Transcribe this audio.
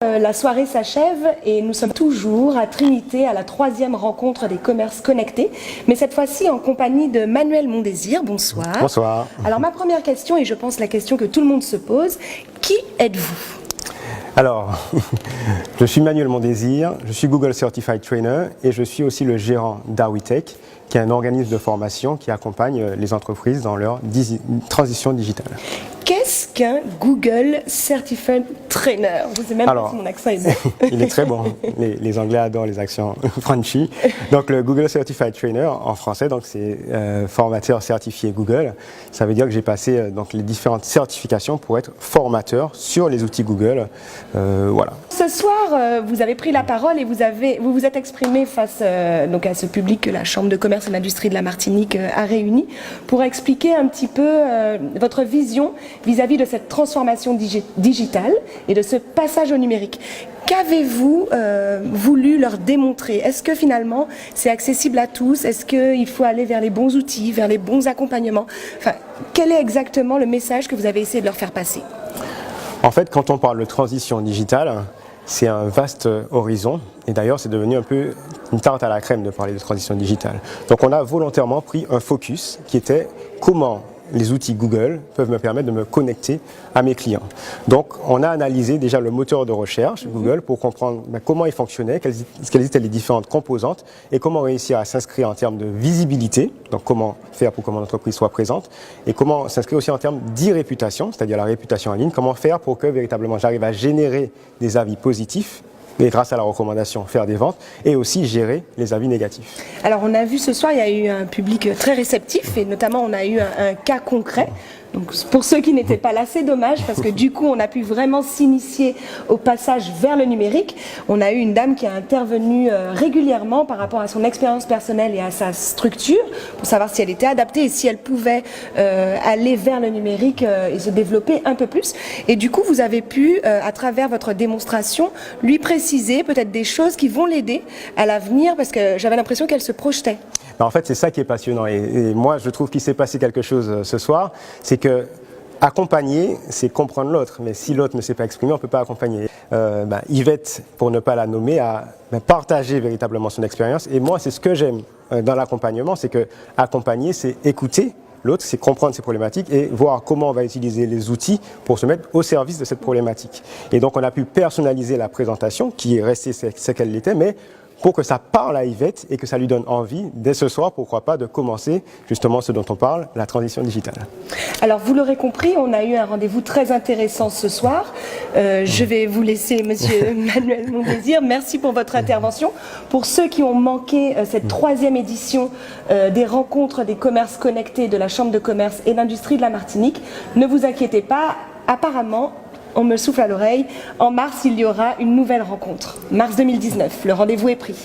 La soirée s'achève et nous sommes toujours à Trinité à la 3e rencontre des commerces connectés, mais cette fois-ci en compagnie de Manuel Mondésir. Bonsoir. Bonsoir. Alors ma première question, et je pense la question que tout le monde se pose, qui êtes-vous ? Alors, je suis Manuel Mondésir, je suis Google Certified Trainer et je suis aussi le gérant d'Awitech, qui est un organisme de formation qui accompagne les entreprises dans leur transition digitale. Qu'est-ce qu'un Google Certified Trainer ? Je ne sais même pas si mon accent est bon. Il est très bon. Les Anglais adorent les accents Frenchy. Donc le Google Certified Trainer en français, donc c'est formateur certifié Google. Ça veut dire que j'ai passé donc les différentes certifications pour être formateur sur les outils Google. Voilà. Ce soir, vous avez pris la parole et vous vous êtes exprimé face donc à ce public que la Chambre de commerce et d'industrie de la Martinique a réuni pour expliquer un petit peu votre vision vis-à-vis de cette transformation digitale et de ce passage au numérique. Qu'avez-vous voulu leur démontrer ? Est-ce que finalement c'est accessible à tous ? Est-ce qu'il faut aller vers les bons outils, vers les bons accompagnements ? Enfin, quel est exactement le message que vous avez essayé de leur faire passer ? En fait, quand on parle de transition digitale, c'est un vaste horizon et d'ailleurs c'est devenu un peu une tarte à la crème de parler de transition digitale. Donc on a volontairement pris un focus qui était comment les outils Google peuvent me permettre de me connecter à mes clients. Donc on a analysé déjà le moteur de recherche Google pour comprendre comment il fonctionnait, quelles étaient les différentes composantes et comment réussir à s'inscrire en termes de visibilité, donc comment faire pour que mon entreprise soit présente et comment s'inscrire aussi en termes d'e-réputation, c'est-à-dire la réputation en ligne, comment faire pour que véritablement j'arrive à générer des avis positifs et grâce à la recommandation, faire des ventes et aussi gérer les avis négatifs. Alors on a vu ce soir, il y a eu un public très réceptif et notamment on a eu un cas concret. Donc pour ceux qui n'étaient pas là, c'est dommage parce que du coup on a pu vraiment s'initier au passage vers le numérique. On a eu une dame qui a intervenu régulièrement par rapport à son expérience personnelle et à sa structure pour savoir si elle était adaptée et si elle pouvait aller vers le numérique et se développer un peu plus. Et du coup vous avez pu, à travers votre démonstration, lui préciser peut-être des choses qui vont l'aider à l'avenir parce que j'avais l'impression qu'elle se projetait. En fait, c'est ça qui est passionnant. Et moi, je trouve qu'il s'est passé quelque chose ce soir. C'est que accompagner, c'est comprendre l'autre. Mais si l'autre ne s'est pas exprimé, on ne peut pas accompagner. Yvette, pour ne pas la nommer, a partagé véritablement son expérience. Et moi, c'est ce que j'aime dans l'accompagnement. C'est que accompagner, c'est écouter l'autre, c'est comprendre ses problématiques et voir comment on va utiliser les outils pour se mettre au service de cette problématique. Et donc, on a pu personnaliser la présentation, qui est restée ce qu'elle était, mais pour que ça parle à Yvette et que ça lui donne envie, dès ce soir, pourquoi pas, de commencer justement ce dont on parle, la transition digitale. Alors vous l'aurez compris, on a eu un rendez-vous très intéressant ce soir. Je vais vous laisser, monsieur Manuel Mondésir. Merci pour votre intervention. Pour ceux qui ont manqué cette 3e édition des rencontres des commerces connectés de la Chambre de commerce et d'industrie de la Martinique, ne vous inquiétez pas, apparemment, on me souffle à l'oreille, en mars, il y aura une nouvelle rencontre. Mars 2019, le rendez-vous est pris.